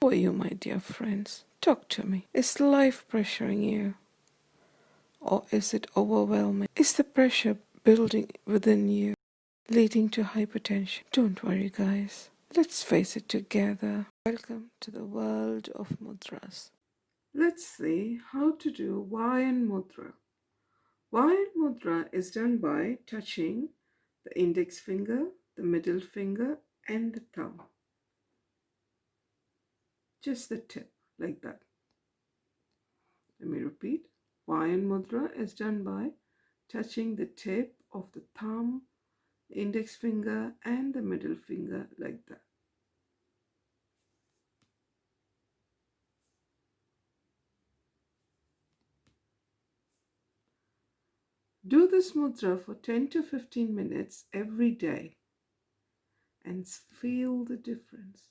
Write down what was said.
How are you, my dear friends? Talk to me. Is life pressuring you? Or is it overwhelming? Is the pressure building within you, leading to hypertension? Don't worry, guys. Let's face it together. Welcome to the world of mudras. Let's see how to do Vayan Mudra. Vayan Mudra is done by touching the index finger, the middle finger, and the thumb. Just the tip, like that. Let me repeat. Vayan Mudra is done by touching the tip of the thumb, index finger, and the middle finger, like that. Do this mudra for 10 to 15 minutes every day and feel the difference.